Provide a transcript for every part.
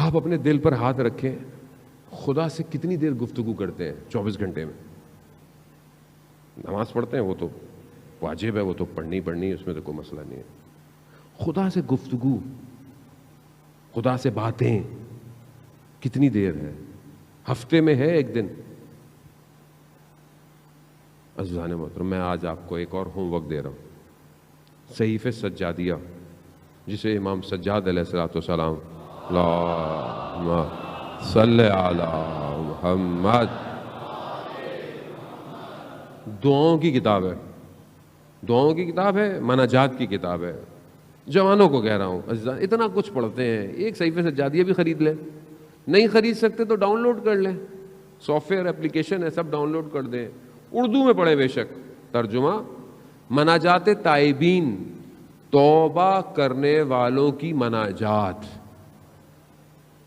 آپ اپنے دل پر ہاتھ رکھیں، خدا سے کتنی دیر گفتگو کرتے ہیں 24 گھنٹے میں؟ نماز پڑھتے ہیں، وہ تو واجب ہے، وہ تو پڑھنی ہے، اس میں تو کوئی مسئلہ نہیں ہے۔ خدا سے گفتگو، خدا سے باتیں کتنی دیر ہے؟ ہفتے میں ہے ایک دن؟ عزیزان محترم، میں آج آپ کو ایک اور ہوم ورک دے رہا ہوں، صحیفہ سجادیہ، جسے امام سجاد علیہ الصلوۃ والسلام، اللہم صلی علی محمد، دعاؤں کی کتاب ہے، دعاؤں کی کتاب ہے، مناجات کی کتاب ہے۔ جوانوں کو کہہ رہا ہوں، عزیزان اتنا کچھ پڑھتے ہیں، ایک صحیفہ سجادیہ بھی خرید لیں، نہیں خرید سکتے تو ڈاؤن لوڈ کر لیں، سافٹ ویئر اپلیکیشن ہے، سب ڈاؤن لوڈ کر دیں، اردو میں پڑھیں بے شک، ترجمہ مناجات تائبین، توبہ کرنے والوں کی مناجات،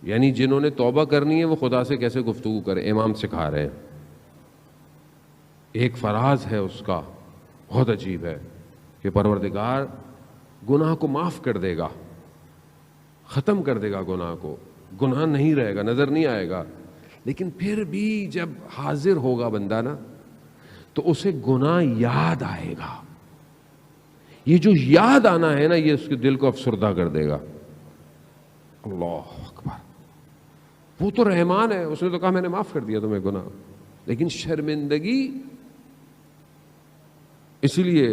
یعنی جنہوں نے توبہ کرنی ہے وہ خدا سے کیسے گفتگو کریں، امام سکھا رہے ہیں۔ ایک فراز ہے اس کا بہت عجیب ہے کہ پروردگار گناہ کو معاف کر دے گا، ختم کر دے گا گناہ کو، گناہ نہیں رہے گا، نظر نہیں آئے گا، لیکن پھر بھی جب حاضر ہوگا بندہ نا تو اسے گناہ یاد آئے گا۔ یہ جو یاد آنا ہے نا، یہ اس کے دل کو افسردہ کر دے گا۔ اللہ اکبر، وہ تو رحمان ہے، اس نے تو کہا میں نے معاف کر دیا تمہیں گناہ، لیکن شرمندگی، اسی لیے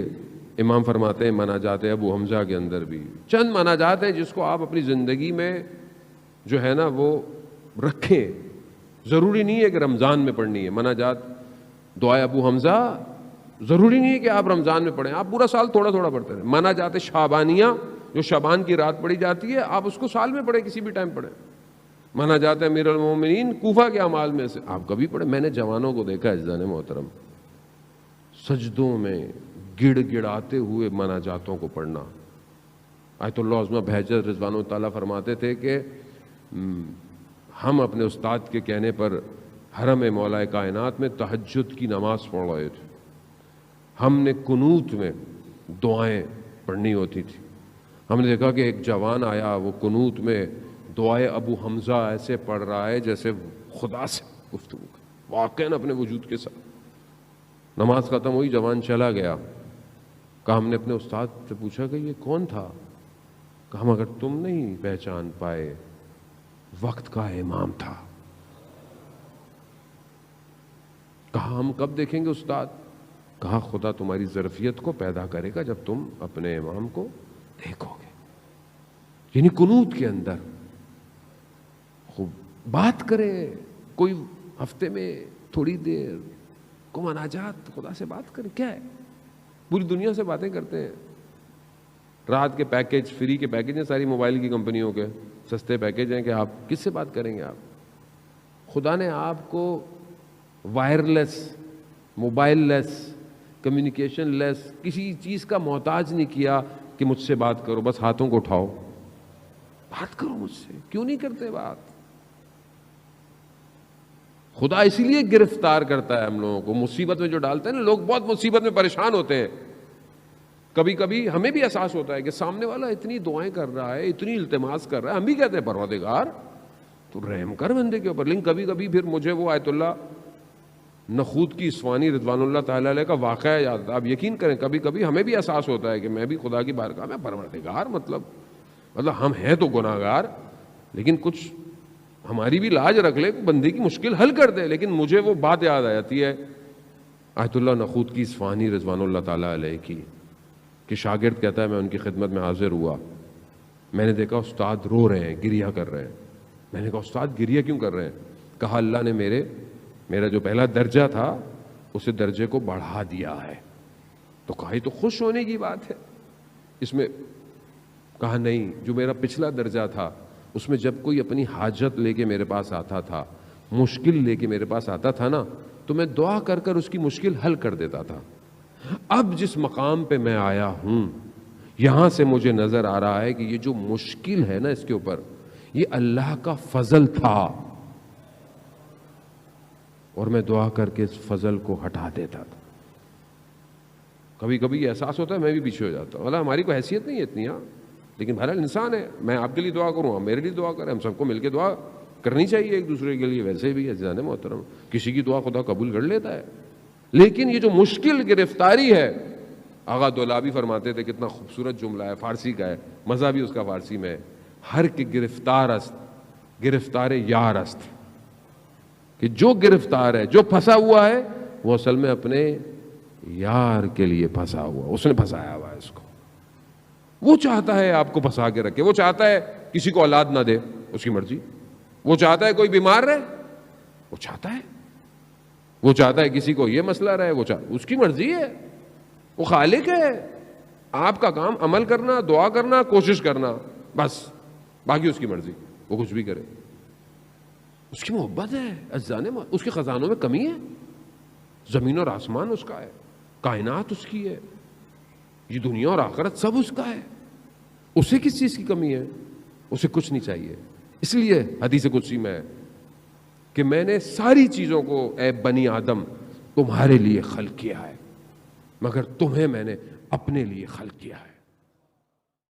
امام فرماتے ہیں مناجات ابو حمزہ کے اندر بھی چند مناجات ہیں جس کو آپ اپنی زندگی میں جو ہے نا وہ رکھیں، ضروری نہیں ہے کہ رمضان میں پڑھنی ہے مناجات، دعائے ابو حمزہ ضروری نہیں ہے کہ آپ رمضان میں پڑھیں، آپ پورا سال تھوڑا تھوڑا پڑھتے رہیں۔ مناجات شعبانیہ جو شعبان کی رات پڑھی جاتی ہے، آپ اس کو سال میں پڑھیں، کسی بھی ٹائم پڑھیں۔ مناجات امیر المومنین کوفہ کے اعمال میں سے آپ کبھی پڑھیں۔ میں نے جوانوں کو دیکھا عزیزان محترم سجدوں میں گڑ گڑاتے ہوئے مناجاتوں کو پڑھنا۔ آیت اللہ عظمہ بہجت رضوان اللہ تعالیٰ فرماتے تھے کہ ہم اپنے استاد کے کہنے پر حرم مولا کائنات میں تہجد کی نماز پڑھ رہے تھے، ہم نے قنوت میں دعائیں پڑھنی ہوتی تھی، ہم نے دیکھا کہ ایک جوان آیا، وہ قنوت میں دعائے ابو حمزہ ایسے پڑھ رہا ہے جیسے خدا سے گفتگو کر، واقعاً اپنے وجود کے ساتھ۔ نماز ختم ہوئی، جوان چلا گیا، کہا ہم نے اپنے استاد سے پوچھا کہ یہ کون تھا؟ کہا مگر تم نہیں پہچان پائے، وقت کا امام تھا۔ کہا ہم کب دیکھیں گے استاد؟ کہا خدا تمہاری ظرفیت کو پیدا کرے گا جب تم اپنے امام کو دیکھو گے، یعنی قنوت کے اندر خوب بات کریں، کوئی ہفتے میں تھوڑی دیر کو مناجات، خدا سے بات کریں۔ کیا ہے، پوری دنیا سے باتیں کرتے ہیں، رات کے پیکج، فری کے پیکج ہیں ساری موبائل کی کمپنیوں کے، سستے پیکج ہیں کہ آپ کس سے بات کریں گے؟ آپ خدا نے آپ کو وائرلیس، موبائل لیس، کمیونیکیشن لیس، کسی چیز کا محتاج نہیں کیا کہ مجھ سے بات کرو، بس ہاتھوں کو اٹھاؤ بات کرو مجھ سے۔ کیوں نہیں کرتے بات؟ خدا اسی لیے گرفتار کرتا ہے ہم لوگوں کو، مصیبت میں جو ڈالتا ہے نا، لوگ بہت مصیبت میں پریشان ہوتے ہیں، کبھی کبھی ہمیں بھی احساس ہوتا ہے کہ سامنے والا اتنی دعائیں کر رہا ہے، اتنی التماس کر رہا ہے، ہم بھی کہتے ہیں پروردگار تو رحم کر بندے کے اوپر، لیکن کبھی کبھی پھر مجھے وہ آیت اللہ نخود کی اسوانی رضوان اللہ تعالیٰ علیہ کا واقعہ یاد آتا ہے۔ آپ یقین کریں کبھی کبھی ہمیں بھی احساس ہوتا ہے کہ میں بھی خدا کی بارگاہ میں پروردگار، مطلب ہم ہیں تو گناہ گار، لیکن کچھ ہماری بھی لاج رکھ لے، بندے کی مشکل حل کر دے۔ لیکن مجھے وہ بات یاد آ جاتی ہے آیت اللہ نخود کی اصفہانی رضوان اللہ تعالیٰ علیہ کی، کہ شاگرد کہتا ہے میں ان کی خدمت میں حاضر ہوا، میں نے دیکھا استاد رو رہے ہیں، گریہ کر رہے ہیں۔ میں نے کہا استاد گریہ کیوں کر رہے ہیں؟ کہا اللہ نے میرا جو پہلا درجہ تھا اسے درجے کو بڑھا دیا ہے۔ تو کہا یہ تو خوش ہونے کی بات ہے اس میں؟ کہا نہیں، جو میرا پچھلا درجہ تھا اس میں جب کوئی اپنی حاجت لے کے میرے پاس آتا تھا، مشکل لے کے میرے پاس آتا تھا نا، تو میں دعا کر کر اس کی مشکل حل کر دیتا تھا۔ اب جس مقام پہ میں آیا ہوں، یہاں سے مجھے نظر آ رہا ہے کہ یہ جو مشکل ہے نا اس کے اوپر، یہ اللہ کا فضل تھا، اور میں دعا کر کے اس فضل کو ہٹا دیتا تھا۔ کبھی کبھی احساس ہوتا ہے میں بھی پیچھے ہو جاتا ہوں، اللہ ہماری کوئی حیثیت نہیں ہے اتنی، ہاں لیکن بہرحال انسان ہے، میں آپ کے لیے دعا کروں، آپ میرے لیے دعا کریں، ہم سب کو مل کے دعا کرنی چاہیے ایک دوسرے کے لیے. ویسے بھی عزیزان محترم کسی کی دعا خدا قبول کر لیتا ہے. لیکن یہ جو مشکل گرفتاری ہے، آغا دولابی فرماتے تھے، کتنا خوبصورت جملہ ہے، فارسی کا ہے، مزہ بھی اس کا فارسی میں ہے، ہر کے گرفتار است گرفتار یار است. کہ جو گرفتار ہے، جو پھنسا ہوا ہے، وہ اصل میں اپنے یار کے لیے پھنسا ہوا، اس نے پھنسایا ہوا ہے اس کو. وہ چاہتا ہے آپ کو پھنسا کے رکھے، وہ چاہتا ہے کسی کو اولاد نہ دے، اس کی مرضی. وہ چاہتا ہے کوئی بیمار رہے، وہ چاہتا ہے. وہ چاہتا ہے کسی کو یہ مسئلہ رہے، اس کی مرضی ہے. وہ خالق ہے. آپ کا کام عمل کرنا، دعا کرنا، کوشش کرنا، بس. باقی اس کی مرضی، وہ کچھ بھی کرے. اس کی محبت ہے عزیزان، اس کے خزانوں میں کمی ہے. زمین اور آسمان اس کا ہے، کائنات اس کی ہے، یہ دنیا اور آخرت سب اس کا ہے. اسے کس چیز کی کمی ہے؟ اسے کچھ نہیں چاہیے. اس لیے حدیث قدسی میں ہے کہ میں نے ساری چیزوں کو اے بنی آدم تمہارے لیے خلق کیا ہے، مگر تمہیں میں نے اپنے لیے خلق کیا ہے.